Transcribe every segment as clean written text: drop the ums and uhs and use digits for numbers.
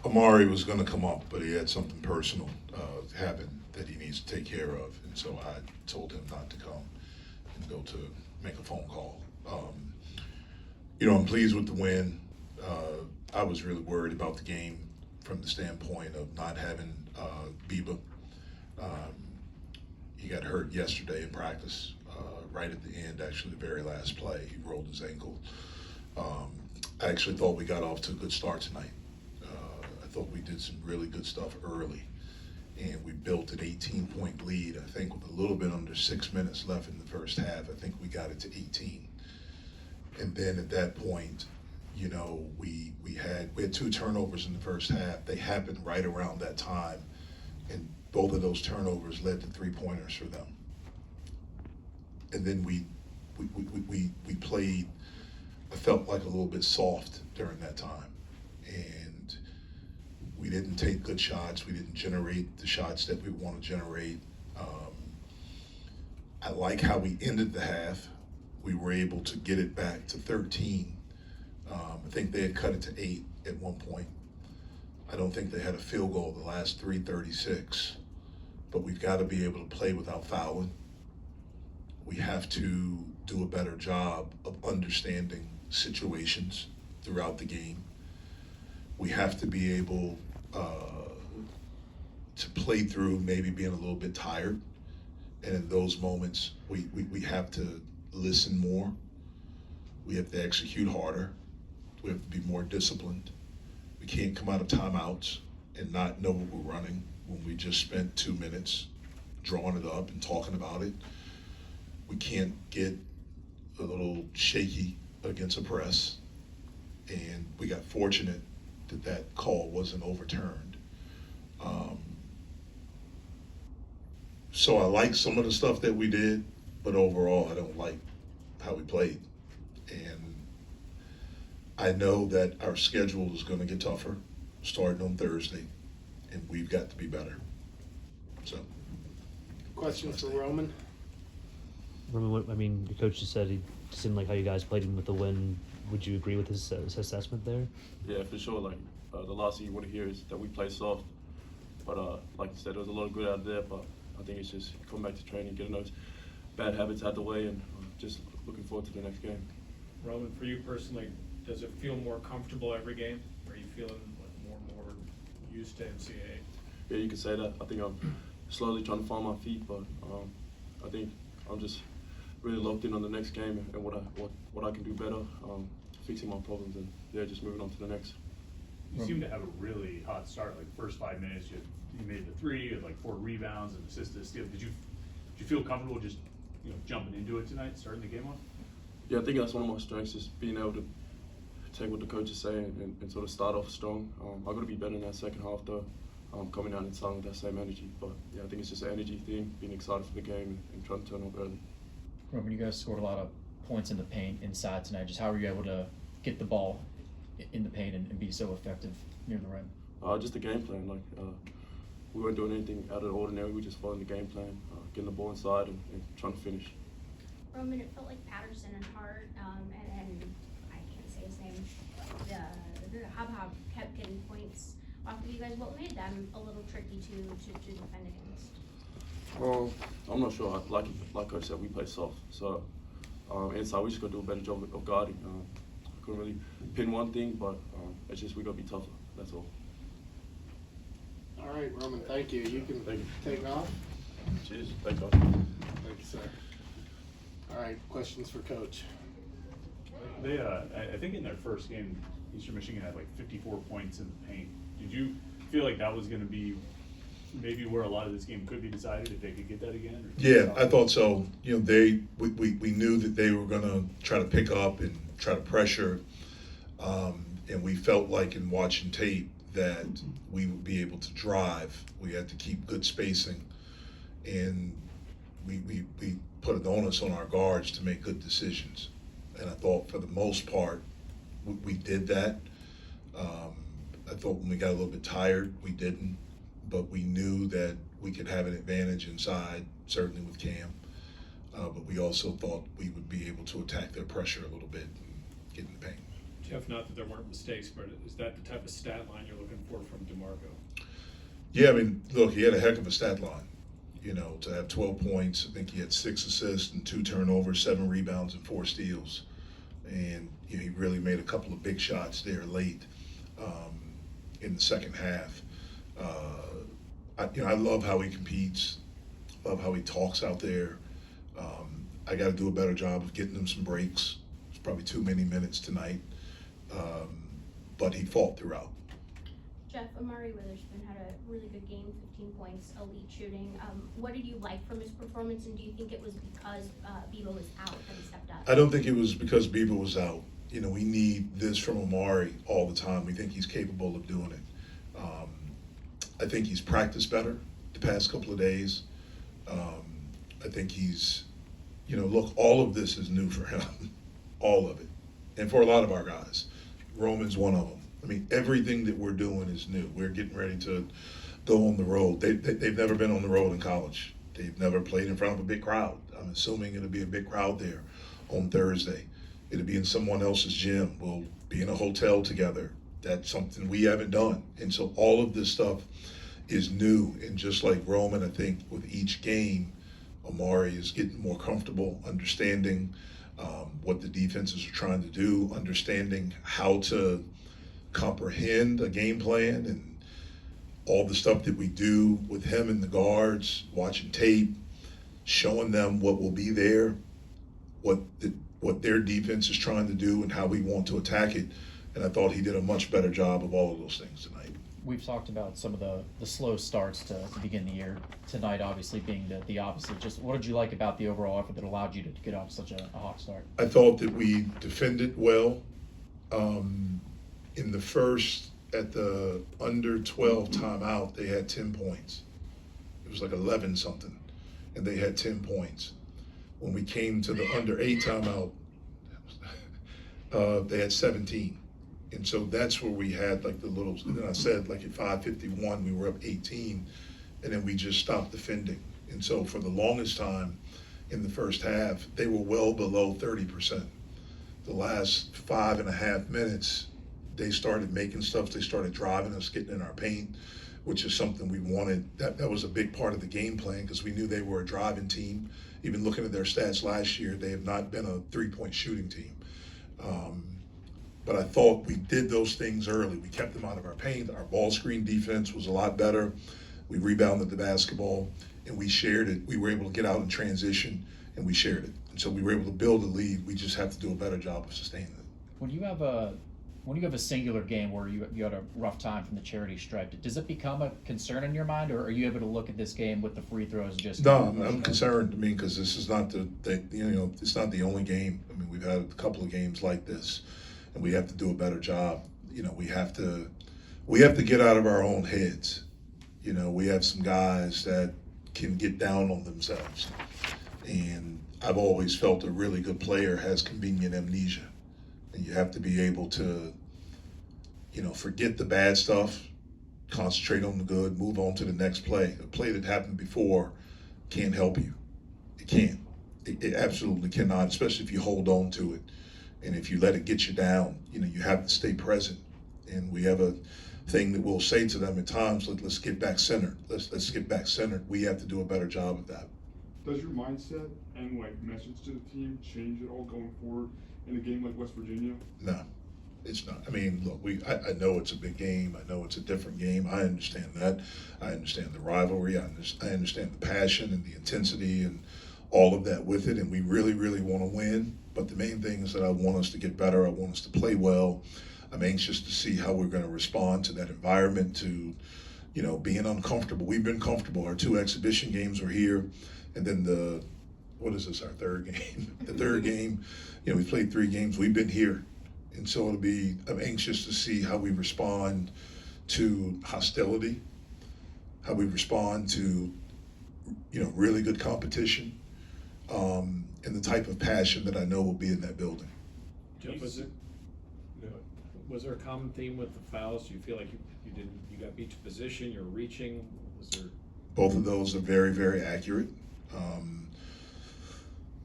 Amari was going to come up, but he had something personal happen that he needs to take care of, and so I told him not to come and go to make a phone call. I'm pleased with the win. I was really worried about the game from the standpoint of not having Biba. He got hurt yesterday in practice, right at the end, actually the very last play. He rolled his ankle. I actually thought we got off to a good start tonight. I thought we did some really good stuff early, and we built an 18-point lead, I think, with a little bit under 6 minutes left in the first half. I think we got it to 18. And then at that point, we had 2 turnovers in the first half. They happened right around that time, and both of those turnovers led to 3-pointers for them. And then we played, I felt like a little bit soft during that time. And we didn't take good shots. We didn't generate the shots that we want to generate. I like how we ended the half. We were able to get it back to 13. I think they had cut it to 8 at one point. I don't think they had a field goal the last 3:36. But we've got to be able to play without fouling. We have to do a better job of understanding situations throughout the game. We have to be able to play through maybe being a little bit tired. And in those moments, we have to listen more. We have to execute harder. We have to be more disciplined. We can't come out of timeouts and not know what we're running when we just spent 2 minutes drawing it up and talking about it. We can't get a little shaky against a press. And we got fortunate that call wasn't overturned. So I like some of the stuff that we did, but overall I don't like how we played. And I know that our schedule is going to get tougher starting on Thursday, and we've got to be better. So. Question for Roman. Roman, the coach just said he just didn't like how you guys played him with the win. Would you agree with his assessment there? Yeah, for sure. The last thing you want to hear is that we play soft. But like you said, there was a lot of good out there, but I think it's just come back to training, getting those bad habits out of the way, and just looking forward to the next game. Roman, for you personally, does it feel more comfortable every game? Are you feeling more and more used to NCAA? Yeah, you can say that. I think I'm slowly trying to find my feet, but I think I'm just really locked in on the next game and what I can do better, fixing my problems, and just moving on to the next. You seem to have a really hot start. Like first 5 minutes, you made the 3, you had like 4 rebounds and assist to steal. Did you feel comfortable just jumping into it tonight, starting the game off? Yeah, I think that's one of my strengths, is being able to take what the coach is saying and sort of start off strong. I've got to be better in that second half though, coming out and starting with that same energy. But yeah, I think it's just an energy thing, being excited for the game and trying to turn up early. Roman, you guys scored a lot of points in the paint inside tonight. Just how were you able to get the ball in the paint and be so effective near the rim? Just the game plan. We weren't doing anything out of the ordinary. We just following the game plan, getting the ball inside and trying to finish. Roman, it felt like Patterson and Hart, and I can't say his name, the Hob kept getting points off of you guys. What made them a little tricky to defend against? I'm not sure. Like Coach said, we play soft. So inside, we just got to do a better job of guarding. Couldn't really pin one thing, but it's just we got to be tougher. That's all. All right, Roman, thank you. You can take off. Cheers. Thanks, guys. Thank you, sir. All right, questions for Coach. They, I think in their first game, Eastern Michigan had like 54 points in the paint. Did you feel like that was going to be maybe where a lot of this game could be decided if they could get that again? Yeah, I thought so. We knew that they were going to try to pick up and try to pressure, and we felt like in watching tape that we would be able to drive. We had to keep good spacing, and we put an onus on our guards to make good decisions. And I thought for the most part, we did that. I thought when we got a little bit tired, we didn't, but we knew that we could have an advantage inside, certainly with Cam. But we also thought we would be able to attack their pressure a little bit and get in the paint. Jeff, not that there weren't mistakes, but is that the type of stat line you're looking for from DeMarco? Yeah, I mean, look, he had a heck of a stat line. You know, to have 12 points, I think he had 6 assists and 2 turnovers, 7 rebounds, and 4 steals. And you know, he really made a couple of big shots there late in the second half. I love how he competes, love how he talks out there. I got to do a better job of getting him some breaks. It's probably too many minutes tonight, but he fought throughout. Jeff, Amari Witherspoon had a really good game, 15 points, elite shooting. What did you like from his performance, and do you think it was because Bebo was out that he stepped up? I don't think it was because Bieber was out. You know, we need this from Amari all the time. We think he's capable of doing it. I think he's practiced better the past couple of days. I think he's, you know, look, all of this is new for him, all of it. And for a lot of our guys. Roman's one of them. I mean, everything that we're doing is new. We're getting ready to go on the road. They've never been on the road in college. They've never played in front of a big crowd. I'm assuming it'll be a big crowd there on Thursday. It'll be in someone else's gym. We'll be in a hotel together. That's something we haven't done. And so all of this stuff is new. And just like Roman, I think with each game, Amari is getting more comfortable, understanding what the defenses are trying to do, understanding how to comprehend a game plan, and all the stuff that we do with him and the guards, watching tape, showing them what will be there, what their defense is trying to do and how we want to attack it. And I thought he did a much better job of all of those things tonight. We've talked about some of the slow starts to begin the year. Tonight, obviously, being the opposite. Just what did you like about the overall effort that allowed you to get off such a hot start? I thought that we defended well. In the first, at the under 12 timeout, they had 10 points. It was like 11 something, and they had 10 points. When we came to the under 8 timeout, they had 17. And so that's where we had like the little, and then I said like at 5:51, we were up 18, and then we just stopped defending. And so for the longest time in the first half, they were well below 30%. The last 5.5 minutes, they started making stuff. They started driving us, getting in our paint, which is something we wanted. That was a big part of the game plan because we knew they were a driving team. Even looking at their stats last year, they have not been a three-point shooting team. But I thought we did those things early. We kept them out of our paint. Our ball screen defense was a lot better. We rebounded the basketball, and we shared it. We were able to get out in transition, and we shared it. And so we were able to build a lead. We just have to do a better job of sustaining it. When you have a singular game where you had a rough time from the charity stripe, does it become a concern in your mind, or are you able to look at this game with the free throws just? No, I'm concerned. I mean, because this is not it's not the only game. I mean, we've had a couple of games like this, and we have to do a better job. You know, we have to get out of our own heads. You know, we have some guys that can get down on themselves, and I've always felt a really good player has convenient amnesia. And you have to be able to, you know, forget the bad stuff, concentrate on the good, move on to the next play. A play that happened before can't help you. It can't. It absolutely cannot, especially if you hold on to it. And if you let it get you down, you know, you have to stay present. And we have a thing that we'll say to them at times, let's get back centered. Let's get back centered. We have to do a better job of that. Does your mindset and like message to the team change at all going forward in a game like West Virginia? No, it's not. I mean, look, I know it's a big game. I know it's a different game. I understand that. I understand the rivalry. I understand the passion and the intensity and all of that with it. And we really, really want to win. But the main thing is that I want us to get better. I want us to play well. I'm anxious to see how we're going to respond to that environment, to, you know, being uncomfortable. We've been comfortable. Our 2 exhibition games were here. And then what is this, our third game? The third game, you know, we played 3 games. We've been here. And so I'm anxious to see how we respond to hostility, how we respond to, you know, really good competition, and the type of passion that I know will be in that building. Jeff, was there a common theme with the fouls? Do you feel like you got beat to position, you're reaching? Was there? Both of those are very, very accurate.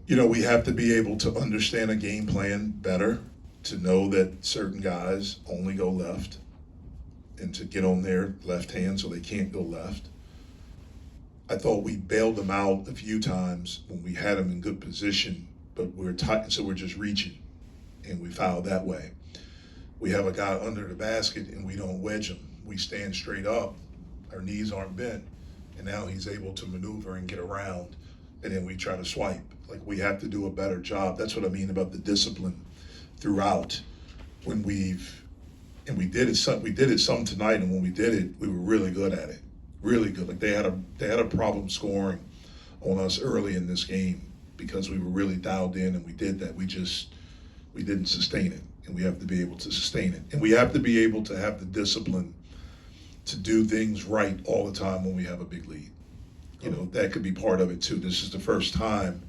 You know, we have to be able to understand a game plan better. to know that certain guys only go left and to get on their left hand so they can't go left. I thought we bailed them out a few times when we had them in good position, but we're tight, so we're just reaching, and we fouled that way. We have a guy under the basket and we don't wedge him. We stand straight up, our knees aren't bent, and now he's able to maneuver and get around, and then we try to swipe. Like, we have to do a better job. That's what I mean about the discipline throughout. When we did it some tonight, and when we did it, we were really good at it. Really good. Like, they had a problem scoring on us early in this game because we were really dialed in and we did that. We didn't sustain it, and we have to be able to sustain it. And we have to be able to have the discipline to do things right all the time when we have a big lead. You know, that could be part of it too. This is the first time,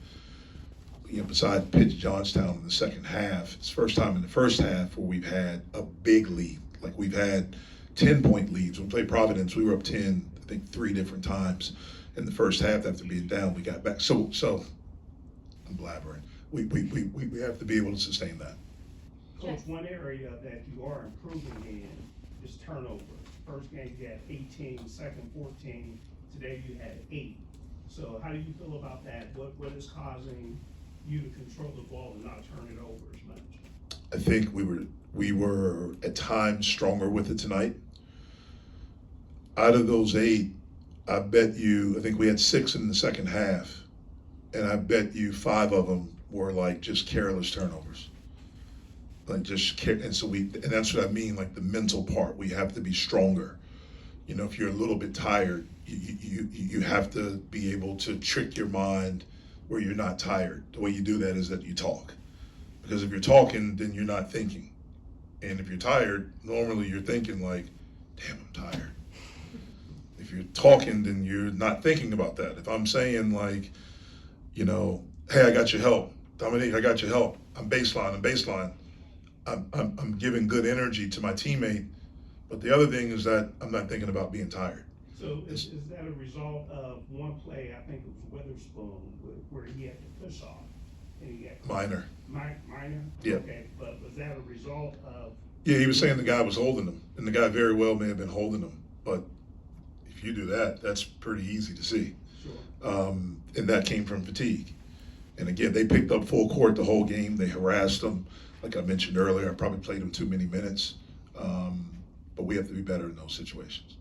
you know, besides Pitt Johnstown in the second half, it's the first time in the first half where we've had a big lead. Like, we've had 10-point leads. When we played Providence, we were up 10, I think 3 different times. In the first half, after being down, we got back. So I'm blabbering. We have to be able to sustain that. Coach, one area that you are improving in is turnovers. First game you had 18, second 14, today you had 8. So how do you feel about that? What is causing you to control the ball and not turn it over as much? I think we were at times stronger with it tonight. Out of those 8, I think we had 6 in the second half, and I bet you 5 of them were like just careless turnovers. Like, and that's what I mean, like the mental part. We have to be stronger. You know, if you're a little bit tired, you have to be able to trick your mind where you're not tired. The way you do that is that you talk. Because if you're talking, then you're not thinking. And if you're tired, normally you're thinking like, damn, I'm tired. If you're talking, then you're not thinking about that. If I'm saying like, you know, hey, I got your help. Dominique, I got your help. I'm baseline. I'm giving good energy to my teammate. But the other thing is that I'm not thinking about being tired. So is that a result of one play, I think it was Witherspoon, where he had to push off? And he had Minor. Minor? Yeah. Okay, but was that a result of? Yeah, he was saying the guy was holding him, and the guy very well may have been holding him. But if you do that, that's pretty easy to see. Sure. And that came from fatigue. And again, they picked up full court the whole game. They harassed them. Like I mentioned earlier, I probably played them too many minutes. But we have to be better in those situations.